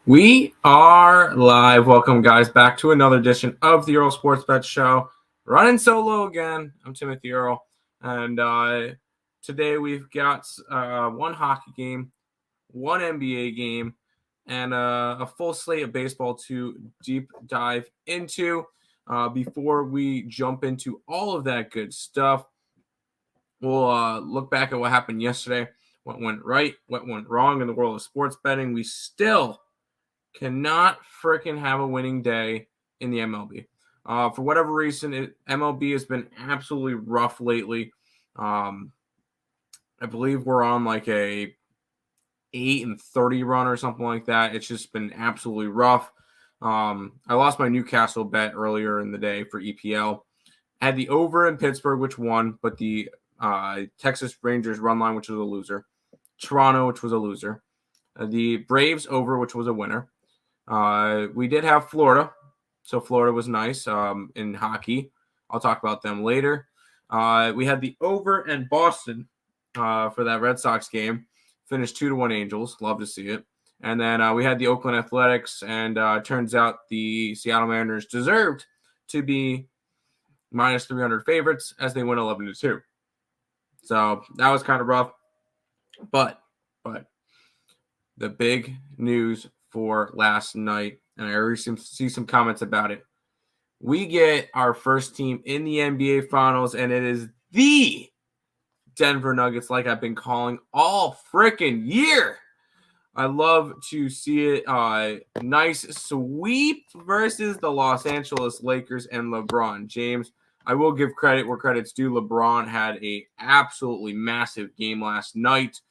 We are live. Welcome, guys, back to another edition of the Earle Sports Bet Show. Running solo again. I'm Timothy Earle, and today we've got one hockey game, one NBA game, and a full slate of baseball to deep dive into. Before we jump into all of that good stuff, we'll look back at what happened yesterday, what went right, what went wrong in the world of sports betting. We still cannot freaking have a winning day in the MLB. For whatever reason, MLB has been absolutely rough lately. I believe we're on like a 8-30 run or something like that. It's just been absolutely rough. I lost my Newcastle bet earlier in the day for EPL. I had the over in Pittsburgh, which won, but the Texas Rangers run line, which was a loser. Toronto, which was a loser. The Braves over, which was a winner. We did have Florida, so Florida was nice in hockey. I'll talk about them later. We had the over and Boston for that Red Sox game. Finished 2-1 Angels. Love to see it. And then we had the Oakland Athletics, and turns out the Seattle Mariners deserved to be minus 300 favorites as they win 11-2. So that was kind of rough. But the big news for last night, and I already see some comments about it. We get our first team in the NBA Finals, and it is the Denver Nuggets, like I've been calling all freaking year. I love to see it. Nice sweep versus the Los Angeles Lakers and LeBron James. I will give credit where credit's due. LeBron had a absolutely massive game last night.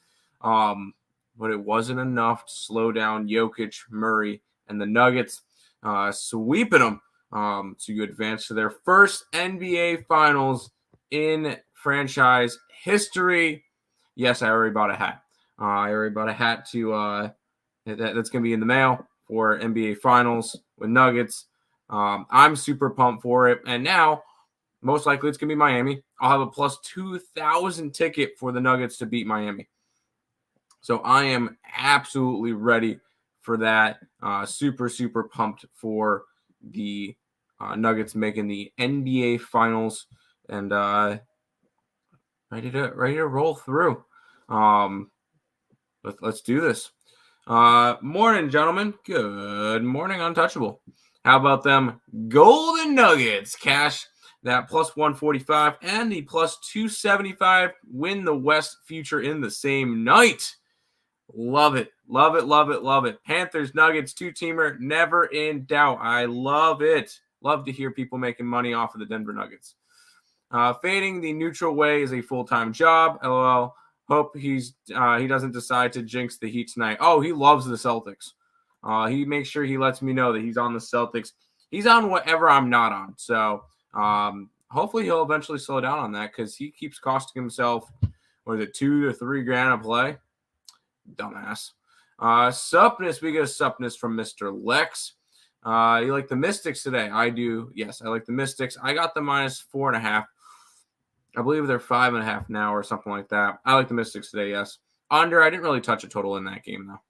But it wasn't enough to slow down Jokic, Murray, and the Nuggets, sweeping them to advance to their first NBA Finals in franchise history. Yes, I already bought a hat. To that's going to be in the mail for NBA Finals with Nuggets. I'm super pumped for it. And now, most likely, it's going to be Miami. I'll have a plus 2,000 ticket for the Nuggets to beat Miami. So I am absolutely ready for that. Super, super pumped for the Nuggets making the NBA Finals, and ready to roll through. Let's do this. Morning, gentlemen. Good morning, Untouchable. How about them Golden Nuggets? Cash that plus 145 and the plus 275. Win the West future in the same night. Love it. Love it, love it, love it. Panthers, Nuggets, two-teamer, never in doubt. I love it. Love to hear people making money off of the Denver Nuggets. Fading the neutral way is a full-time job. LOL. Hope he doesn't decide to jinx the Heat tonight. Oh, he loves the Celtics. He makes sure he lets me know that he's on the Celtics. He's on whatever I'm not on. So hopefully he'll eventually slow down on that because he keeps costing himself, what is it, $2 to $3 grand a play? Dumbass. Supness. We get a supness from Mr. Lex. You like the Mystics today? I do. Yes, I like the Mystics. I got the minus 4.5. I believe they're 5.5 now or something like that. I like the Mystics today, yes. Under, I didn't really touch a total in that game, though.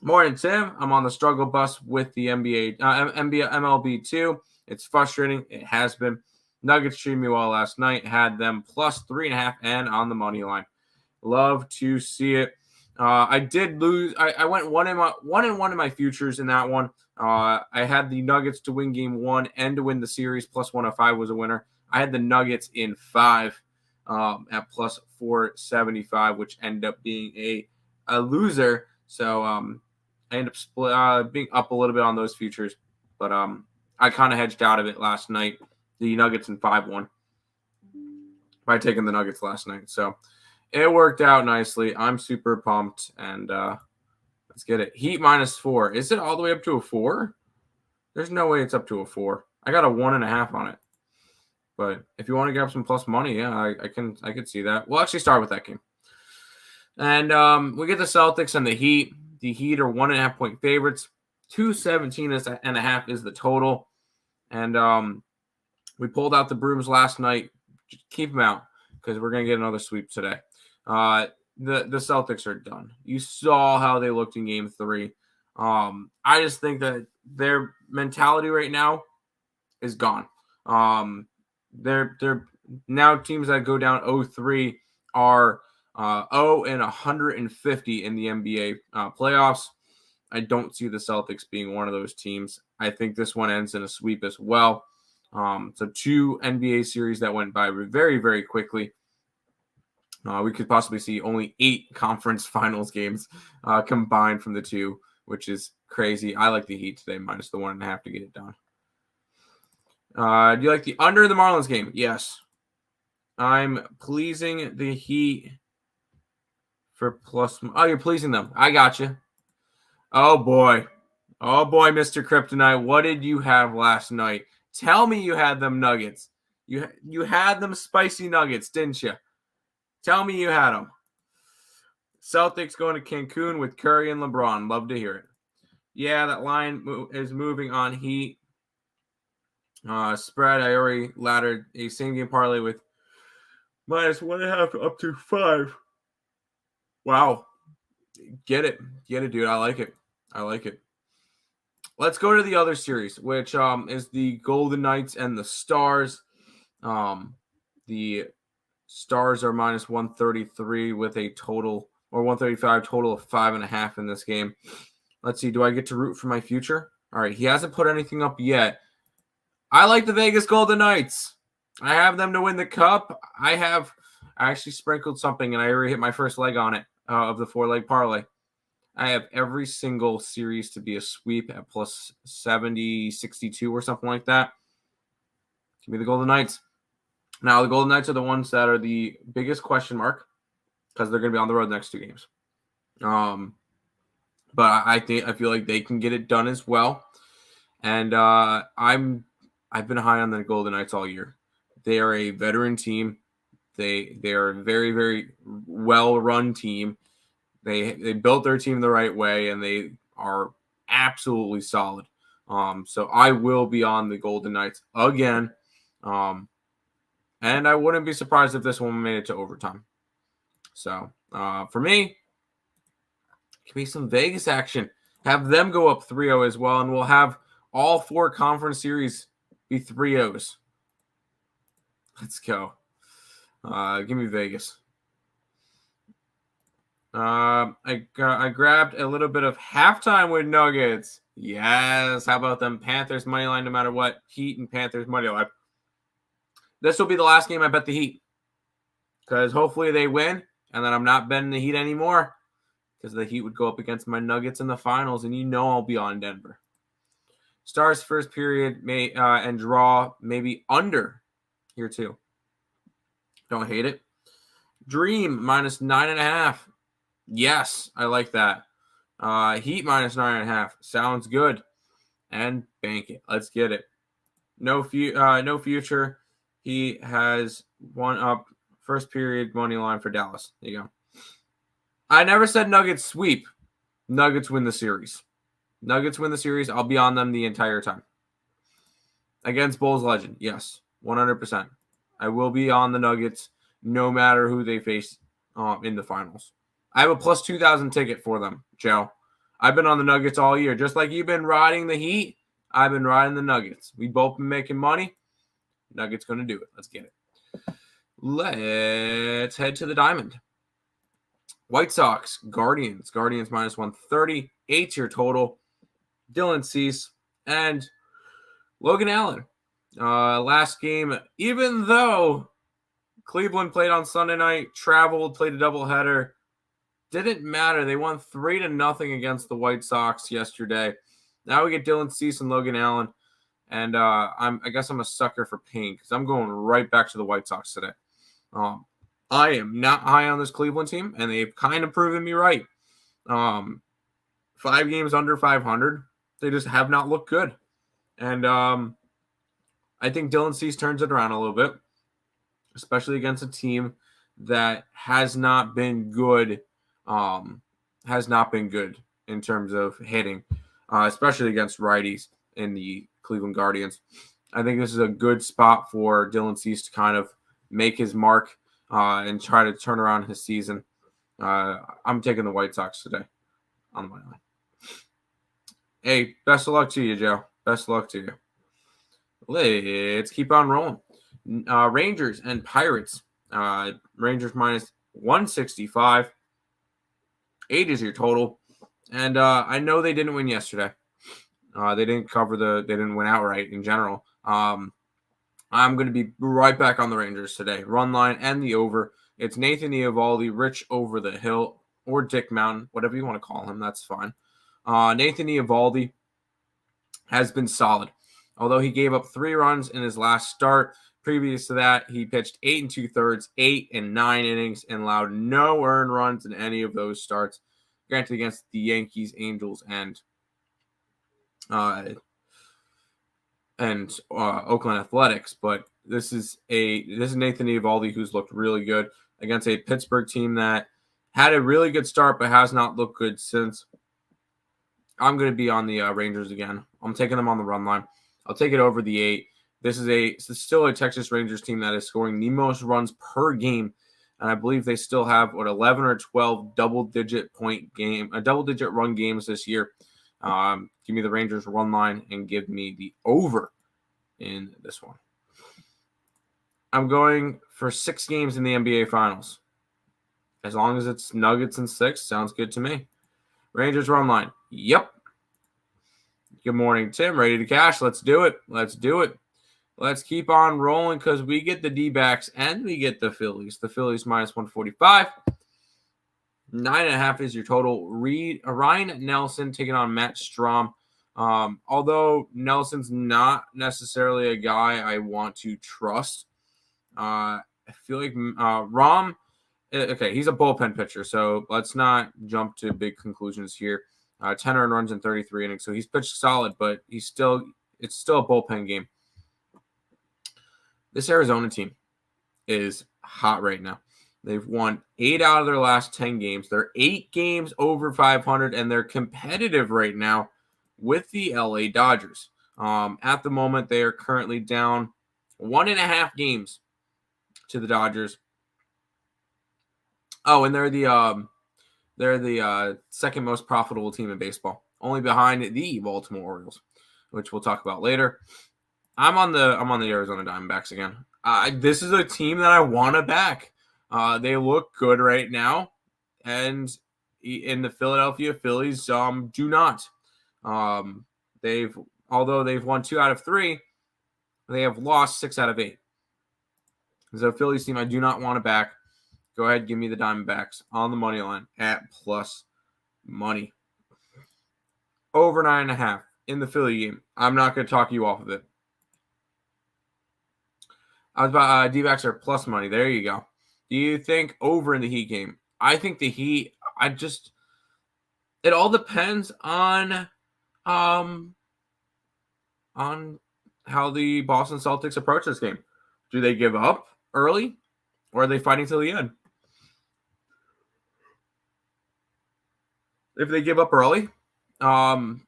Morning, Tim. I'm on the struggle bus with the MLB too. It's frustrating. It has been. Nuggets treated me well last night. Had them plus 3.5 and on the money line. Love to see it. I did lose. I went one and one in my futures in that one. I had the Nuggets to win game 1 and to win the series. Plus 105 was a winner. I had the Nuggets in 5 at plus 475, which ended up being a loser. So I ended up being up a little bit on those futures. But I kind of hedged out of it last night. The Nuggets in 5-1 by taking the Nuggets last night. So it worked out nicely. I'm super pumped, and let's get it. Heat minus 4. Is it all the way up to a 4? There's no way it's up to a 4. I got a 1.5 on it. But if you want to grab some plus money, yeah, I could see that. We'll actually start with that game. And we get the Celtics and the Heat. The Heat are 1.5 point favorites. 217.5 is the total. And we pulled out the brooms last night. Just keep them out because we're going to get another sweep today. The Celtics are done. You saw how they looked in game 3. I just think that their mentality right now is gone. They're now teams that go down 0-3 are 0-150 in the NBA playoffs. I don't see the Celtics being one of those teams. I think this one ends in a sweep as well. So 2 NBA series that went by very, very quickly. We could possibly see only 8 conference finals games combined from the 2, which is crazy. I like the Heat today, minus the 1.5 to get it done. Do you like the under in the Marlins game? Yes. I'm pleasing the Heat for plus. Oh, you're pleasing them. I got you. Oh, boy. Oh, boy, Mr. Kryptonite. What did you have last night? Tell me you had them nuggets. You had them spicy nuggets, didn't you? Tell me you had them. Celtics going to Cancun with Curry and LeBron. Love to hear it. Yeah, that line is moving on Heat. Spread, I already laddered a same-game parlay with minus 1.5 up to 5. Wow. Get it, dude. I like it. Let's go to the other series, which is the Golden Knights and the Stars. The Stars are minus 133 with a total, or 135 total of 5.5 in this game. Let's see. Do I get to root for my future? All right. He hasn't put anything up yet. I like the Vegas Golden Knights. I have them to win the cup. I actually sprinkled something, and I already hit my first leg on it of the 4-leg parlay. I have every single series to be a sweep at plus 70, 62 or something like that. Give me the Golden Knights. Now, the Golden Knights are the ones that are the biggest question mark because they're going to be on the road the next 2 games. But I feel like they can get it done as well. And I've been high on the Golden Knights all year. They are a veteran team. They are a very, very well-run team. They built their team the right way, and they are absolutely solid. So I will be on the Golden Knights again. And I wouldn't be surprised if this one made it to overtime. So for me, it can be some Vegas action. Have them go up 3-0 as well, and we'll have all 4 conference series be 3-0s. Let's go. Give me Vegas. I grabbed a little bit of halftime with Nuggets. Yes. How about them Panthers money line no matter what? Heat and Panthers money line. This will be the last game I bet the Heat. Because hopefully they win, and then I'm not betting the Heat anymore. Because the Heat would go up against my Nuggets in the finals, and you know I'll be on Denver. Stars first period and draw maybe under here too. Don't hate it. Dream minus 9.5. Yes, I like that. Heat minus 9.5. Sounds good. And bank it. Let's get it. No future. He has one up. First period money line for Dallas. There you go. I never said Nuggets sweep. Nuggets win the series. I'll be on them the entire time. Against Bulls legend. Yes, 100%. I will be on the Nuggets no matter who they face in the finals. I have a plus 2,000 ticket for them, Joe. I've been on the Nuggets all year. Just like you've been riding the Heat, I've been riding the Nuggets. We both been making money. Nuggets going to do it. Let's get it. Let's head to the Diamond. White Sox, Guardians. Guardians minus 130. 8-year total. Dylan Cease and Logan Allen. Last game, even though Cleveland played on Sunday night, traveled, played a doubleheader, didn't matter. They won 3-0 against the White Sox yesterday. Now we get Dylan Cease and Logan Allen. And I guess I'm a sucker for pain because I'm going right back to the White Sox today. I am not high on this Cleveland team, and they've kind of proven me right. 5 games under 500. They just have not looked good. And I think Dylan Cease turns it around a little bit, especially against a team that has not been good. Has not been good in terms of hitting, especially against righties in the Cleveland Guardians. I think this is a good spot for Dylan Cease to kind of make his mark and try to turn around his season. I'm taking the White Sox today on the money line. Hey, best of luck to you, Joe. Best of luck to you. Let's keep on rolling. Rangers and Pirates. Rangers minus 165. 8 is your total. And I know they didn't win yesterday. They didn't win outright in general. I'm going to be right back on the Rangers today. Run line and the over. It's Nathan Eovaldi, Rich over the hill, or Dick Mountain, whatever you want to call him. That's fine. Nathan Eovaldi has been solid. Although he gave up 3 runs in his last start, previous to that, he pitched 8 2/3, 8 and 9 innings, and allowed no earned runs in any of those starts. Granted, against the Yankees, Angels, and Oakland Athletics, but this is Nathan Eovaldi, who's looked really good against a Pittsburgh team that had a really good start but has not looked good since. I'm going to be on the Rangers again. I'm taking them on the run line. I'll take it over the 8. This is still a Texas Rangers team that is scoring the most runs per game, and I believe they still have 11 or 12 double-digit run games this year. Give me the Rangers run line and give me the over in this one. I'm going for 6 games in the NBA Finals. As long as it's Nuggets and 6, sounds good to me. Rangers run line. Yep. Good morning, Tim. Ready to cash? Let's do it. Let's keep on rolling because we get the D-backs and we get the Phillies. The Phillies minus 145. 9.5 is your total. Ryan Nelson taking on Matt Strahm. Although Nelson's not necessarily a guy I want to trust. I feel like Rom, okay, he's a bullpen pitcher, so let's not jump to big conclusions here. 10 earned runs in 33 innings, so he's pitched solid, but it's still a bullpen game. This Arizona team is hot right now. They've won 8 out of their last 10 games. They're 8 games over 500, and they're competitive right now with the LA Dodgers. At the moment, they are currently down 1.5 games to the Dodgers. Oh, and they're the second most profitable team in baseball, only behind the Baltimore Orioles, which we'll talk about later. I'm on the Arizona Diamondbacks again. This is a team that I want to back. They look good right now, and in the Philadelphia Phillies do not. Although they've won 2 out of 3, they have lost 6 out of 8. So Phillies team I do not want to back. Go ahead, give me the Diamondbacks on the money line at plus money. Over 9.5 in the Philly game. I'm not going to talk you off of it. I was about D-backs are plus money. There you go. Do you think over in the Heat game? I think the Heat. It all depends on how the Boston Celtics approach this game. Do they give up early, or are they fighting till the end? If they give up early, then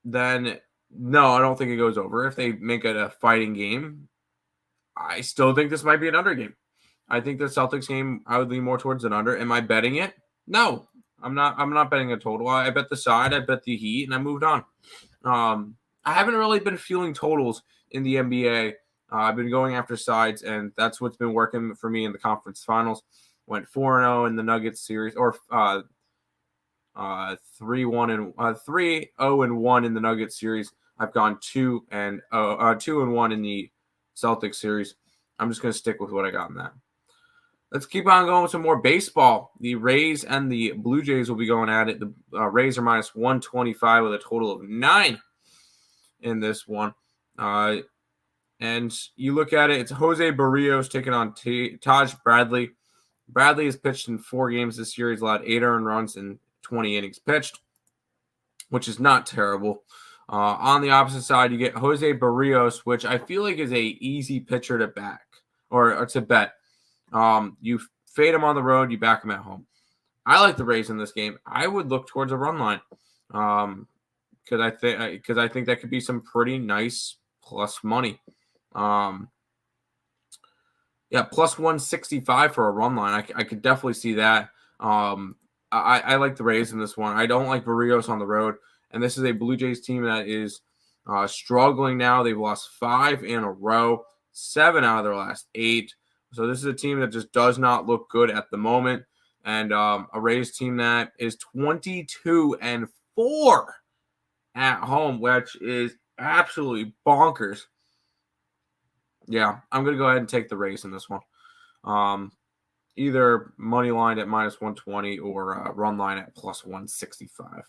no, I don't think it goes over. If they make it a fighting game, I still think this might be an under game. I think the Celtics game, I would lean more towards an under. Am I betting it? No, I'm not betting a total. I bet the side. I bet the Heat, and I moved on. I haven't really been feeling totals in the NBA. I've been going after sides, and that's what's been working for me in the conference finals. Went 4-0 in the Nuggets series, or 3-0-1 in the Nuggets series. I've gone 2-1 in the Celtics series. I'm just going to stick with what I got in that. Let's keep on going with some more baseball. The Rays and the Blue Jays will be going at it. The Rays are minus 125 with a total of 9 in this one. And you look at it, it's Jose Barrios taking on Taj Bradley. Bradley has pitched in 4 games this year. He's allowed 8 earned runs and 20 innings pitched, which is not terrible. On the opposite side, you get Jose Barrios, which I feel like is a easy pitcher to back or to bet. You fade him on the road, you back him at home. I like the Rays in this game. I would look towards a run line because I think that could be some pretty nice plus money. Plus 165 for a run line. I could definitely see that. I like the Rays in this one. I don't like Barrios on the road. And this is a Blue Jays team that is struggling now. They've lost 5 in a row, 7 out of their last 8. So this is a team that just does not look good at the moment. And a Rays team that is 22-4 at home, which is absolutely bonkers. Yeah, I'm going to go ahead and take the Rays in this one. Either money line at -120 or run line at +165.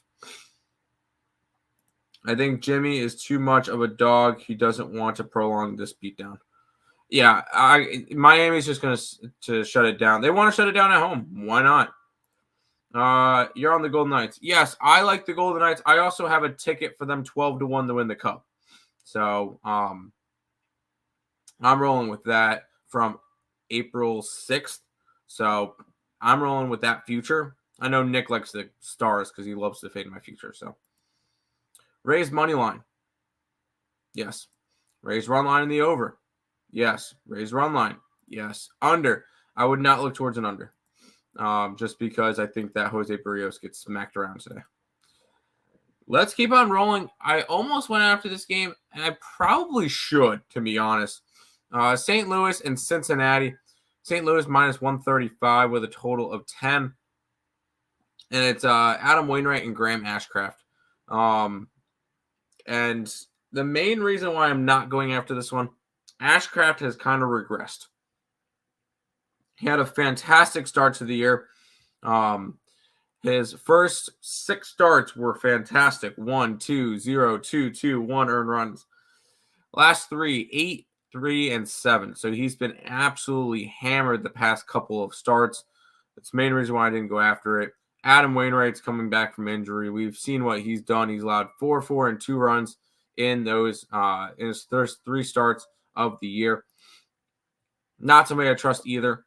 I think Jimmy is too much of a dog. He doesn't want to prolong this beatdown. Yeah, Miami's just going to shut it down. They want to shut it down at home. Why not? You're on the Golden Knights. Yes, I like the Golden Knights. I also have a ticket for them 12-1 to win the Cup. So I'm rolling with that from April 6th. So I'm rolling with that future. I know Nick likes the Stars because he loves to fade my future. So Rays money line. Yes. Rays run line in the over. Yes. Rays run line. Yes. Under. I would not look towards an under. Just because I think that Jose Barrios gets smacked around today. Let's keep on rolling. I almost went after this game, and I probably should, to be honest. St. Louis and Cincinnati. St. Louis -135 with a total of 10. And it's Adam Wainwright and Graham Ashcraft. And the main reason why I'm not going after this one, Ashcraft has kind of regressed. He had a fantastic start to the year. His first 6 starts were fantastic. 1, 2, 0, 2, 2, 1 earned runs. Last 3, 8, 3, and 7. So he's been absolutely hammered the past couple of starts. That's the main reason why I didn't go after it. Adam Wainwright's coming back from injury. We've seen what he's done. He's allowed 4, and 2 runs in those in his first 3 starts of the year. Not somebody I trust either.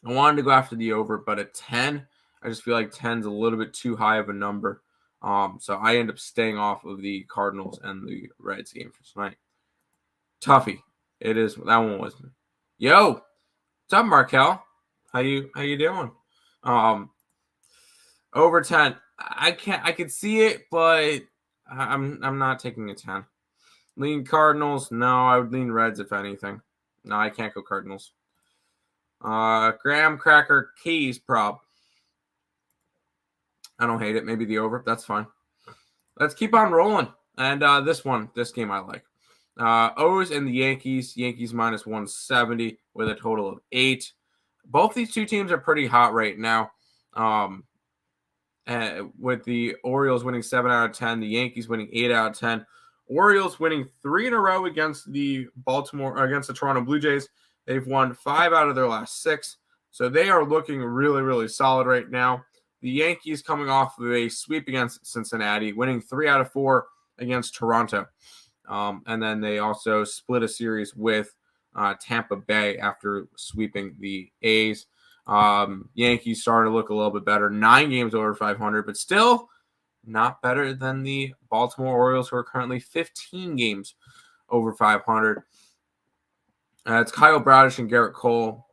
I wanted to go after the over, but at 10, I just feel like 10's a little bit too high of a number. So I end up staying off of the Cardinals and the Reds game for tonight. Toughie. It is. That one wasn't. Yo, what's up, Markel? How you doing? Over 10. I could see it, but I'm not taking a 10. Lean Cardinals? No, I would lean Reds if anything. No, I can't go Cardinals. Graham Cracker Keys prop. I don't hate it. Maybe the over. That's fine. Let's keep on rolling. And this game I like. O's and the Yankees. Yankees -170 with a total of 8. Both these two teams are pretty hot right now. With the Orioles winning 7 out of 10, the Yankees winning 8 out of 10. Orioles winning 3 in a row against the Toronto Blue Jays. They've won 5 out of their last 6. So they are looking really, really solid right now. The Yankees coming off of a sweep against Cincinnati, winning 3 out of 4 against Toronto. And then they also split a series with Tampa Bay after sweeping the A's. Yankees starting to look a little bit better. 9 games over 500, but still not better than the Baltimore Orioles, who are currently 15 games over 500. It's Kyle Bradish and Garrett Cole.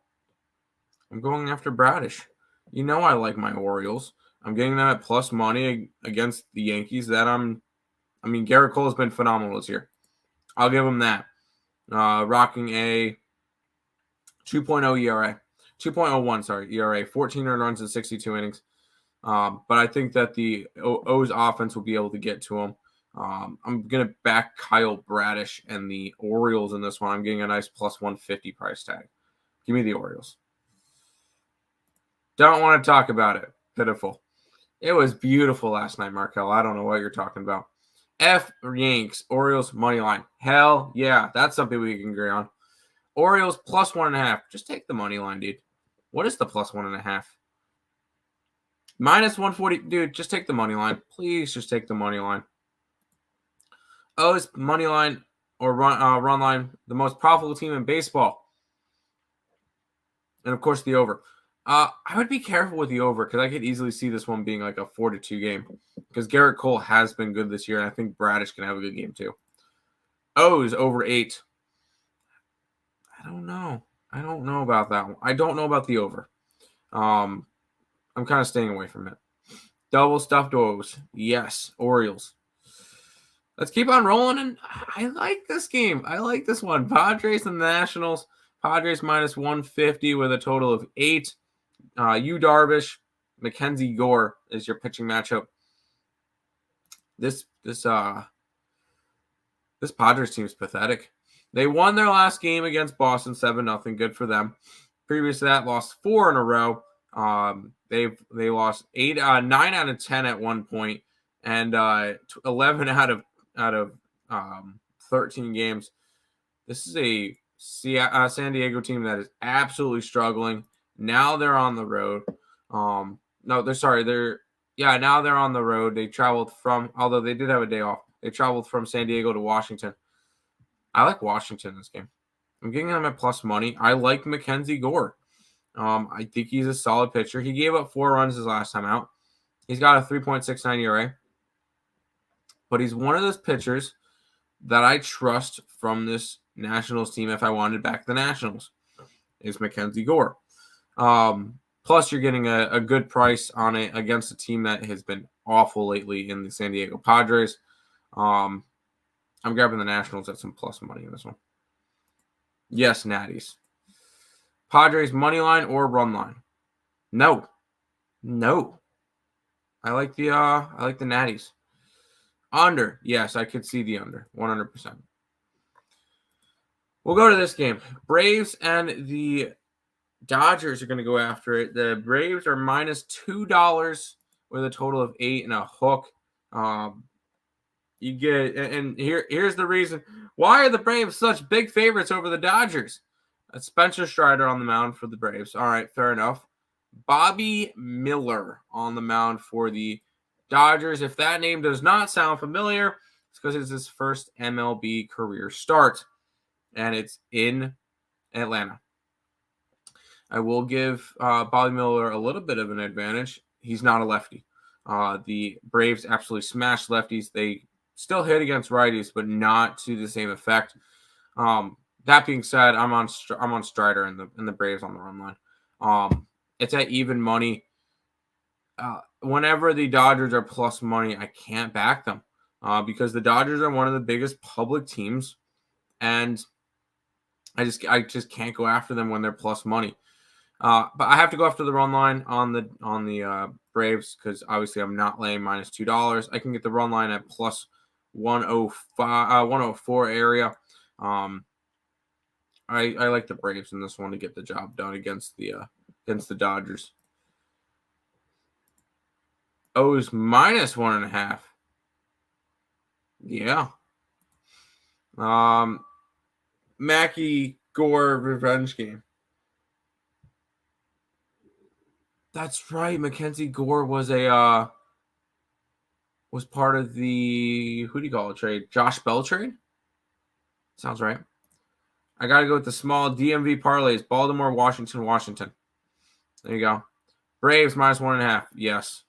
I'm going after Bradish. You know I like my Orioles. I'm getting them at plus money against the Yankees. Garrett Cole has been phenomenal this year. I'll give him that. Rocking a 2.0 ERA. 2.01, ERA. 14 earned runs in 62 innings. But I think that the O's offense will be able to get to him. I'm going to back Kyle Bradish and the Orioles in this one. I'm getting a nice plus 150 price tag. Give me the Orioles. Don't want to talk about it. Pitiful. It was beautiful last night, Markel. I don't know what you're talking about. Yanks, Orioles money line. Hell yeah. That's something we can agree on. Orioles plus 1.5. Just take the money line, dude. What is the plus 1.5? -140. Dude, just take the money line. Please just take the money line. O's money line or run line, the most profitable team in baseball. And, of course, the over. I would be careful with the over because I could easily see this one being like a 4-2 game because Garrett Cole has been good this year, and I think Bradish can have a good game too. O's over 8. I don't know about that one. I don't know about the over. I'm kind of staying away from it. Double stuffed O's. Yes, Orioles. Let's keep on rolling. And I like this game. I like this one. Padres and the Nationals. Padres minus 150 with a total of 8. Yu Darvish, Mackenzie Gore is your pitching matchup. This Padres team is pathetic. They won their last game against Boston 7-0. Good for them. Previous to that, lost 4 in a row. They lost 9 out of 10 at one point, and 11 out of 13 games. This is a San Diego team that is absolutely struggling. Now they're on the road. Now they're on the road. They traveled from, although they did have a day off, they traveled from San Diego to Washington. I like Washington in this game. I'm getting them at plus money. I like Mackenzie Gore. I think he's a solid pitcher. He gave up 4 runs his last time out. He's got a 3.69 ERA. But he's one of those pitchers that I trust from this Nationals team if I wanted back the Nationals, is Mackenzie Gore. Plus, you're getting a good price on it against a team that has been awful lately in the San Diego Padres. I'm grabbing the Nationals at some plus money in this one. Yes, Natties. Padres money line or run line? No. I like the Natties. Under. Yes, I could see the under. 100%. We'll go to this game. Braves and the Dodgers are going to go after it. The Braves are minus $2 with a total of 8 and a hook. You get, and here's the reason. Why are the Braves such big favorites over the Dodgers? Spencer Strider on the mound for the Braves. All right, fair enough. Bobby Miller on the mound for the Dodgers. If that name does not sound familiar, it's because it's his first MLB career start, and it's in Atlanta. I will give Bobby Miller a little bit of an advantage. He's not a lefty. The Braves absolutely smashed lefties. They still hit against righties, but not to the same effect. That being said, I'm on Strider and the Braves on the run line. It's at even money. Whenever the Dodgers are plus money, I can't back them because the Dodgers are one of the biggest public teams, and I just can't go after them when they're plus money. But I have to go after the run line on the Braves because obviously I'm not laying minus $2. I can get the run line at plus 105, 104 area. I like the Braves in this one to get the job done against the Dodgers. O's minus 1.5. Yeah. Mackie Gore revenge game. That's right. Mackenzie Gore was part of the, who do you call it, trade? Josh Bell trade? Sounds right. I got to go with the small DMV parlays. Baltimore, Washington. There you go. Braves minus 1.5. Yes.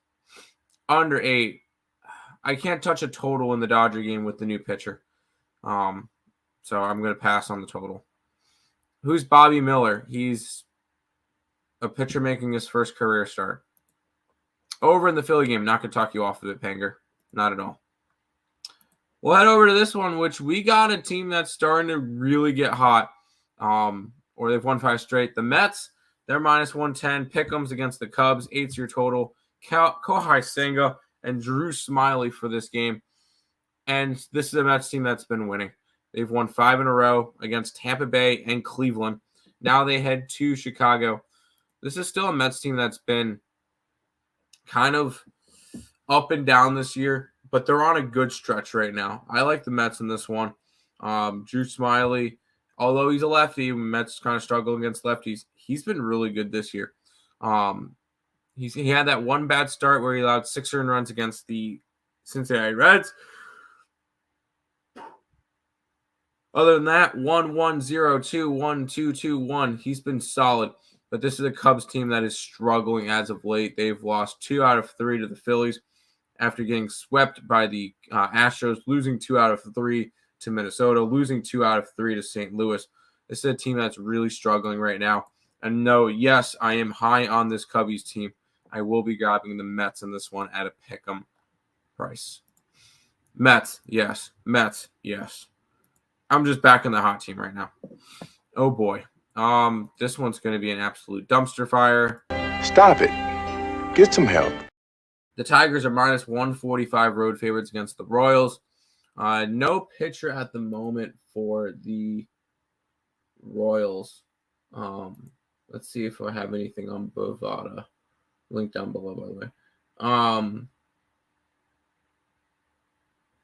Under 8. I can't touch a total in the Dodger game with the new pitcher. So I'm going to pass on the total. Who's Bobby Miller? He's a pitcher making his first career start. Over in the Philly game, not going to talk you off of it, Panger. Not at all. We'll head over to this one, which we got a team that's starting to really get hot. Or they've won 5 straight. The Mets, they're minus 110. Pick'ems against the Cubs. 8's your total. Kohai Senga and Drew Smiley for this game. And this is a Mets team that's been winning. They've won 5 in a row against Tampa Bay and Cleveland. Now they head to Chicago. This is still a Mets team that's been kind of up and down this year, but they're on a good stretch right now. I like the Mets in this one. Drew Smiley, although he's a lefty, Mets kind of struggle against lefties. He's been really good this year. He had that one bad start where he allowed 6 earned runs against the Cincinnati Reds. Other than that, 1-1-0-2, 1-2-2-1. He's been solid. But this is a Cubs team that is struggling as of late. They've lost 2 out of 3 to the Phillies after getting swept by the Astros, losing 2 out of 3 to Minnesota, losing 2 out of 3 to St. Louis. This is a team that's really struggling right now. And no, yes, I am high on this Cubbies team. I will be grabbing the Mets in this one at a pick'em price. Mets, yes. Mets, yes. I'm just back in the hot team right now. Oh boy. This one's going to be an absolute dumpster fire. Stop it. Get some help. The Tigers are minus 145 road favorites against the Royals. No pitcher at the moment for the Royals. Let's see if I have anything on Bovada. Link down below, by the way.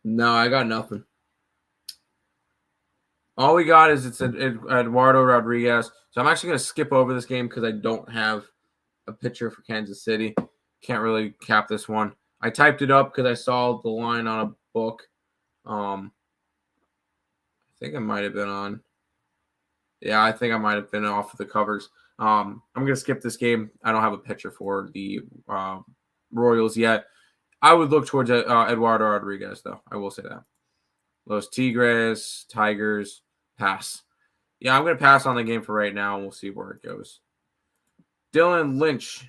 No, I got nothing. All we got is it's Eduardo Rodriguez. So I'm actually going to skip over this game because I don't have a pitcher for Kansas City. Can't really cap this one. I typed it up because I saw the line on a book. I think I might have been on. Yeah, I think I might have been off of the covers. I'm going to skip this game. I don't have a pitcher for the Royals yet. I would look towards Eduardo Rodriguez, though. I will say that. Los Tigres, Tigers, pass. Yeah, I'm going to pass on the game for right now, and we'll see where it goes. Nathan Lynch,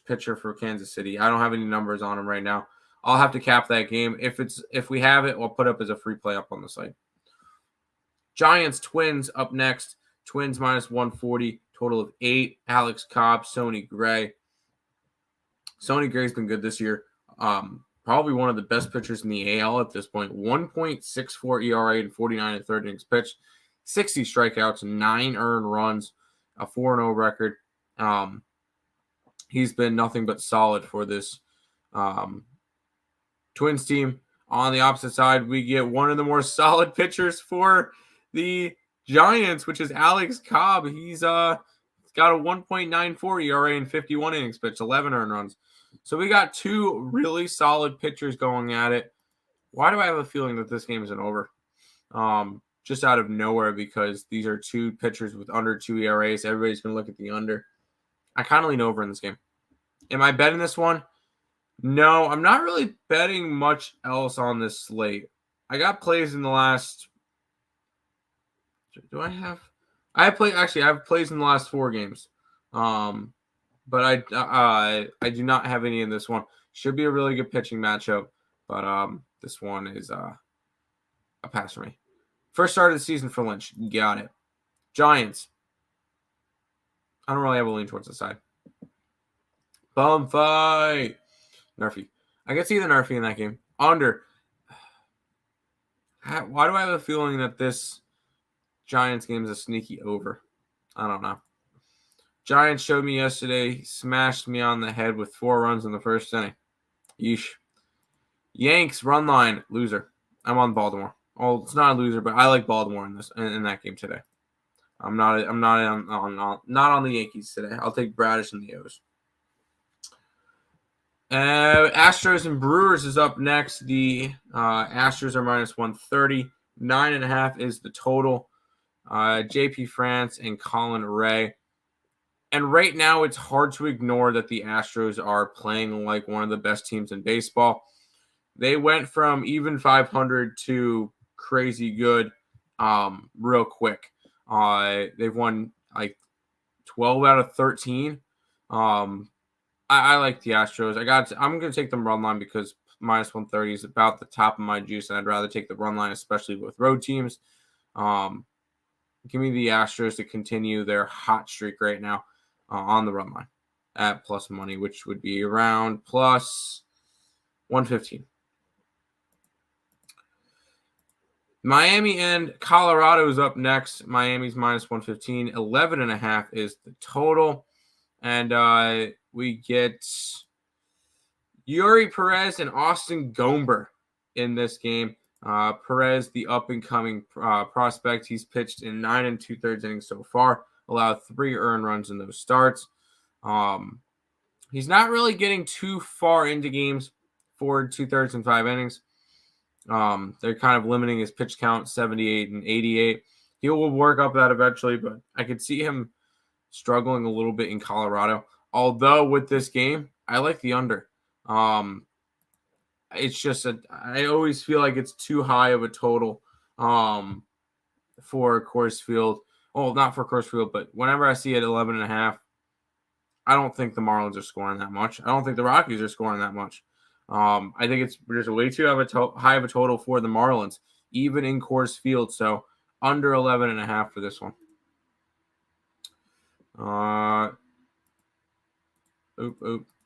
pitcher for Kansas City. I don't have any numbers on him right now. I'll have to cap that game. If we have it, I'll put up as a free play up on the site. Giants, Twins up next. Twins minus 140, total of 8. Alex Cobb, Sonny Gray. Sonny Gray's been good this year. Probably one of the best pitchers in the AL at this point. 1.64 ERA and 49 1/3 innings pitched. 60 strikeouts, 9 earned runs, a 4-0 record. He's been nothing but solid for this Twins team. On the opposite side, we get one of the more solid pitchers for the Giants, which is Alex Cobb. He's got a 1.94 ERA and 51 innings pitched, 11 earned runs. So we got two really solid pitchers going at it. Why do I have a feeling that this game isn't over? Just out of nowhere, because these are two pitchers with under 2 ERAs. Everybody's going to look at the under. I kind of lean over in this game. Am I betting this one? No, I'm not really betting much else on this slate. I got plays in the last. Do I have? I have plays in the last 4 games. But I do not have any in this one. Should be a really good pitching matchup, but this one is a pass for me. First start of the season for Lynch. Got it. Giants. I don't really have a lean towards the side. Bum fight. Nerfy. I can see the Nerfy in that game. Under. Why do I have a feeling that this Giants game is a sneaky over? I don't know. Giants showed me yesterday, smashed me on the head with 4 runs in the first inning. Yeesh. Yanks run line, loser. I'm on Baltimore. Oh, it's not a loser, but I like Baltimore in that game today. I'm not on the Yankees today. I'll take Bradish and the O's. Astros and Brewers is up next. The Astros are minus 130. 9.5 is the total. JP France and Colin Ray. And right now, it's hard to ignore that the Astros are playing like one of the best teams in baseball. They went from even 500 to crazy good real quick. They've won like 12 out of 13. I like the Astros. I'm going to take them run line because minus 130 is about the top of my juice, and I'd rather take the run line, especially with road teams. Give me the Astros to continue their hot streak right now on the run line at plus money, which would be around plus 115. Miami and Colorado is up next. Miami's minus 115. 11.5 is the total. And we get Yuri Perez and Austin Gomber in this game. Perez, the up-and-coming prospect. He's pitched in 9 2/3 innings so far, allowed 3 earned runs in those starts. He's not really getting too far into games, 4 2/3 and 5 innings. They're kind of limiting his pitch count, 78 and 88. He will work up that eventually, but I could see him struggling a little bit in Colorado. Although with this game, I like the under. It's just I always feel like it's too high of a total for Coors Field. Oh, not for Coors Field, but whenever I see it 11.5, I don't think the Marlins are scoring that much. I don't think the Rockies are scoring that much. I think it's just way too high of a total for the Marlins, even in Coors Field. So under 11.5 for this one.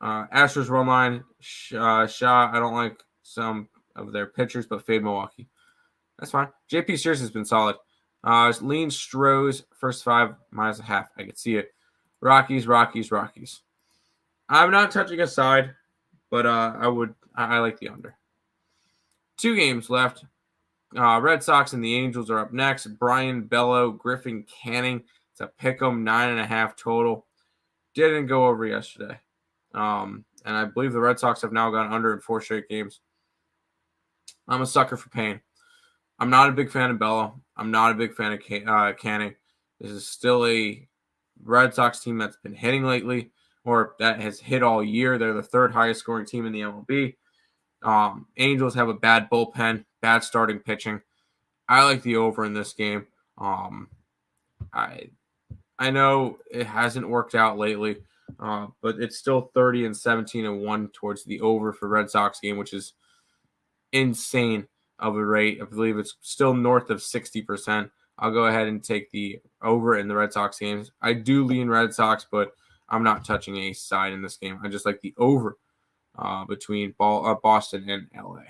Astros run line. Shaw. I don't like some of their pitchers, but fade Milwaukee. That's fine. JP Sears has been solid. Lean Strohs, first 5 -0.5. I can see it. Rockies. I'm not touching a side, but I like the under. 2 games left. Red Sox and the Angels are up next. Brian Bello, Griffin Canning. It's a pick'em, 9.5 total. Didn't go over yesterday. And I believe the Red Sox have now gone under in 4 straight games. I'm a sucker for pain. I'm not a big fan of Bello. I'm not a big fan of Canning. This is still a Red Sox team that's been hitting lately, or that has hit all year. They're the 3rd highest scoring team in the MLB. Angels have a bad bullpen, bad starting pitching. I like the over in this game. I know it hasn't worked out lately, but it's still 30 and 17-1 towards the over for Red Sox game, which is insane of a rate. I believe it's still north of 60%. I'll go ahead and take the over in the Red Sox games. I do lean Red Sox, but I'm not touching a side in this game. I just like the over between Boston and LA.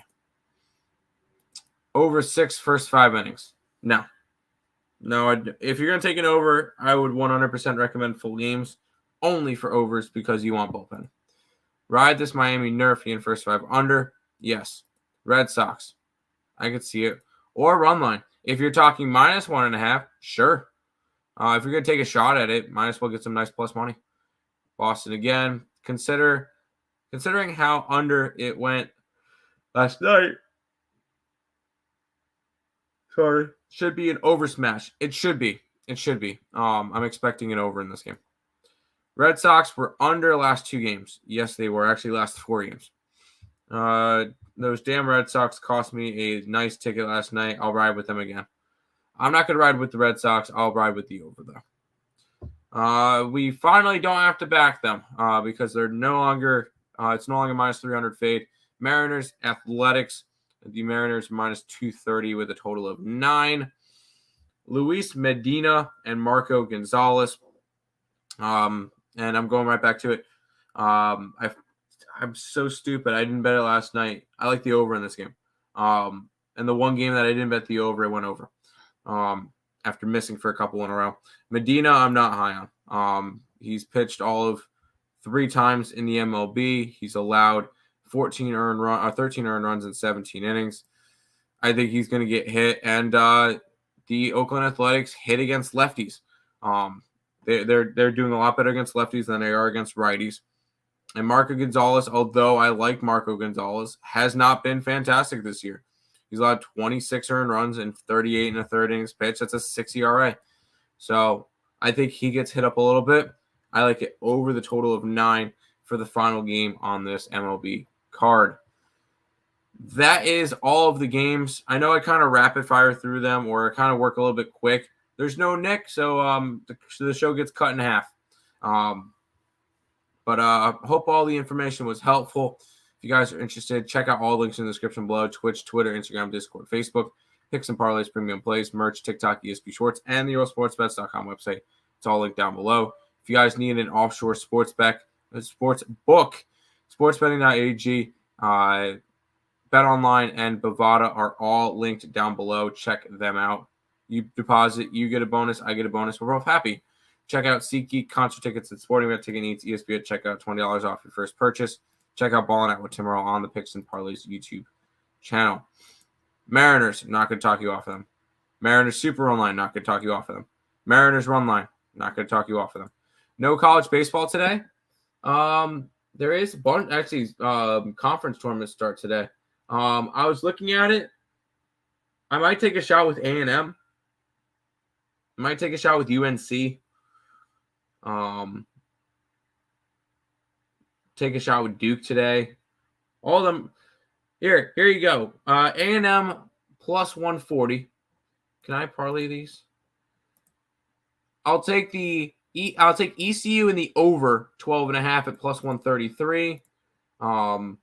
Over 6 first 5 innings. No. If you're going to take an over, I would 100% recommend full games only for overs because you want bullpen. Ride this Miami Nerf in first 5 under. Yes. Red Sox. I could see it. Or run line. If you're talking -1.5, sure. If you're going to take a shot at it, might as well get some nice plus money. Boston again. Considering how under it went last night. Sorry. Should be an over smash. It should be. I'm expecting an over in this game. Red Sox were under last 2 games. Yes, they were. Actually, last 4 games. Those damn Red Sox cost me a nice ticket last night. I'll ride with them again. I'm not going to ride with the Red Sox. I'll ride with the over, though. We finally don't have to back them because they're no longer it's no longer -300 fade. Mariners, Athletics. The Mariners -230 with a total of 9. Luis Medina and Marco Gonzalez. And I'm going right back to it. I'm so stupid. I didn't bet it last night. I like the over in this game. And the one game that I didn't bet the over, it went over. After missing for a couple in a row. Medina, I'm not high on. He's pitched all of 3 times in the MLB. He's allowed 13 earned runs in 17 innings. I think he's going to get hit. And the Oakland Athletics hit against lefties. They're doing a lot better against lefties than they are against righties. And Marco Gonzalez, although I like Marco Gonzalez, has not been fantastic this year. He's allowed 26 earned runs in 38 1/3 innings pitched. That's a 6 ERA. So I think he gets hit up a little bit. I like it over the total of 9 for the final game on this MLB card. That is all of the games. I know I kind of rapid fire through them or I kind of work a little bit quick. There's no Nick, so the show gets cut in half. But I hope all the information was helpful. If you guys are interested, check out all links in the description below. Twitch, Twitter, Instagram, Discord, Facebook, Picks and Parleys, Premium Plays, merch, TikTok, ESP Shorts, and the EarleSportsBets.com website. It's all linked down below. If you guys need an offshore sports book, sportsbetting.ag, BetOnline, and Bovada are all linked down below. Check them out. You deposit, you get a bonus, I get a bonus. We're both happy. Check out SeatGeek, concert tickets at Sporting Bet, Ticket Needs, ESPN at checkout, $20 off your first purchase. Check out Ballin' Out with Tim Earle on the Picks and Parleys YouTube channel. Mariners, not going to talk you off of them. Mariners Super Run Line, not going to talk you off of them. Mariners Run Line, not going to talk you off of them. No college baseball today. There is a bunch, actually, conference tournaments start today. I was looking at it. I might take a shot with A&M. I might take a shot with UNC. Take a shot with Duke today. All of them. Here you go. A&M plus 140. Can I parlay these? I'll take the I'll take ECU in the over 12.5 at plus 133. I'll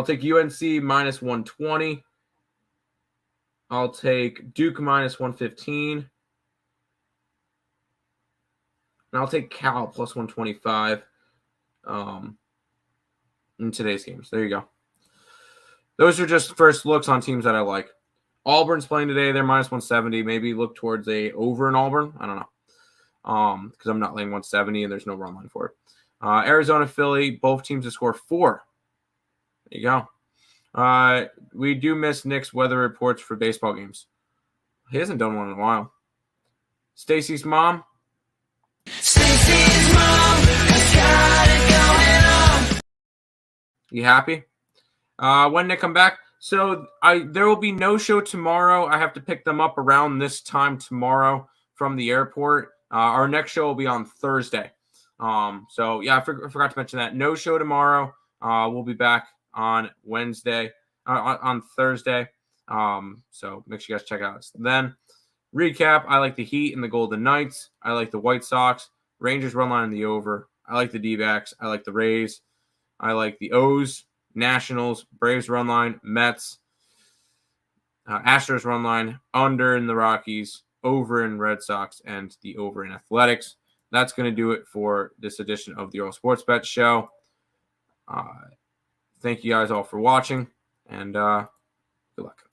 take UNC minus 120. I'll take Duke minus 115. And I'll take Cal plus 125 in today's games. There you go. Those are just first looks on teams that I like. Auburn's playing today. They're minus 170. Maybe look towards a over in Auburn. I don't know. Because I'm not laying 170 and there's no run line for it. Arizona, Philly, both teams to score 4. There you go. We do miss Nick's weather reports for baseball games. He hasn't done one in a while. Stacy's mom. Stacy's mom has got it going on. You happy? When they come back? So there will be no show tomorrow. I have to pick them up around this time tomorrow from the airport. Our next show will be on Thursday. So yeah, I forgot to mention that. No show tomorrow. We'll be back on Wednesday, on Thursday. So make sure you guys check out then. Recap, I like the Heat and the Golden Knights. I like the White Sox. Rangers run line in the over. I like the D-backs. I like the Rays. I like the O's, Nationals, Braves run line, Mets, Astros run line, under in the Rockies, over in Red Sox, and the over in Athletics. That's going to do it for this edition of the Earle Sports Bet Show. Thank you guys all for watching, and good luck.